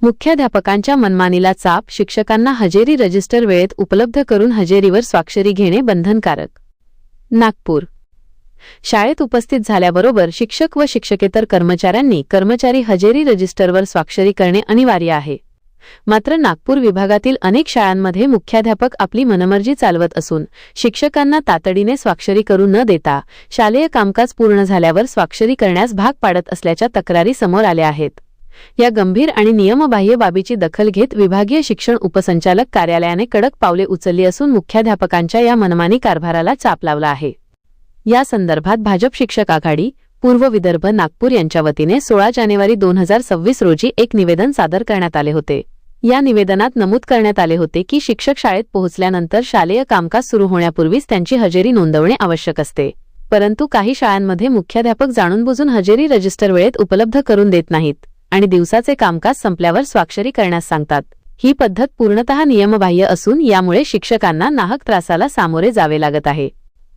मुख्याध्यापकांच्या मनमानीला चाप, शिक्षकांना हजेरी रजिस्टर वेळेत उपलब्ध करून हजेरीवर स्वाक्षरी घेणे बंधनकारक. नागपूर. शाळेत उपस्थित झाल्याबरोबर शिक्षक व शिक्षकेतर कर्मचाऱ्यांनी कर्मचारी हजेरी रजिस्टरवर स्वाक्षरी करणे अनिवार्य आहे. मात्र नागपूर विभागातील अनेक शाळांमध्ये मुख्याध्यापक आपली मनमर्जी चालवत असून शिक्षकांना तातडीने स्वाक्षरी करू न देता शालेय कामकाज पूर्ण झाल्यावर स्वाक्षरी करण्यास भाग पाडत असल्याच्या तक्रारी समोर आल्या आहेत. या गंभीर आणि नियमबाह्य बाबीची दखल घेत विभागीय शिक्षण उपसंचालक कार्यालयाने कडक पावले उचलली असून मुख्याध्यापकांच्या या मनमानी कारभाराला चाप लावला आहे. या संदर्भात भाजप शिक्षक आघाडी, पूर्व विदर्भ नागपूर यांच्या वतीने 16 जानेवारी 2026 रोजी एक निवेदन सादर करण्यात आले होते. या निवेदनात नमूद करण्यात आले होते की शिक्षक शाळेत पोहोचल्यानंतर शालेय कामकाज सुरू होण्यापूर्वीच त्यांची हजेरी नोंदवणे आवश्यक असते. परंतु काही शाळांमध्ये मुख्याध्यापक जाणूनबुजून हजेरी रजिस्टर वेळेत उपलब्ध करून देत नाहीत आणि दिवसाचे कामकाज संपल्यावर स्वाक्षरी करण्यास सांगतात. ही पद्धत पूर्णतः नियमबाह्य असून यामुळे शिक्षकांना नाहक त्रासाला सामोरे जावे लागत आहे.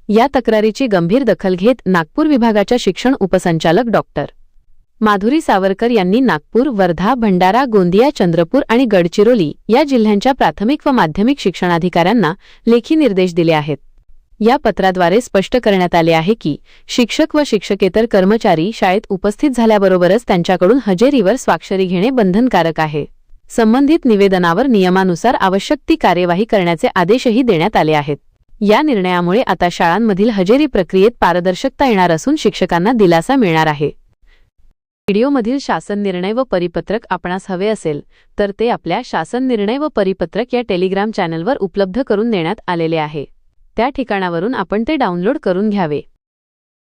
या तक्रारीची गंभीर दखल घेत नागपूर विभागाच्या शिक्षण उपसंचालक डॉक्टर माधुरी सावरकर यांनी नागपूर, वर्धा, भंडारा, गोंदिया, चंद्रपूर आणि गडचिरोली या जिल्ह्यांच्या प्राथमिक व माध्यमिक शिक्षणाधिकाऱ्यांना लेखी निर्देश दिले आहेत. या पत्राद्वारे स्पष्ट करण्यात आले आहे की शिक्षक व शिक्षकेतर कर्मचारी शाळेत उपस्थित झाल्याबरोबरच त्यांच्याकडून हजेरीवर स्वाक्षरी घेणे बंधनकारक आहे. संबंधित निवेदनावर नियमानुसार आवश्यक ती कार्यवाही करण्याचे आदेशही देण्यात आले आहेत. या निर्णयामुळे आता शाळांमधील हजेरी प्रक्रियेत पारदर्शकता येणार असून शिक्षकांना दिलासा मिळणार आहे. व्हिडिओमधील शासन निर्णय व परिपत्रक आपणास हवे असेल तर ते आपल्या शासन निर्णय व परिपत्रक या टेलिग्राम चॅनलवर उपलब्ध करून देण्यात आलेले आहे. त्या ठिकाणावरून आपण ते डाउनलोड करून घ्यावे.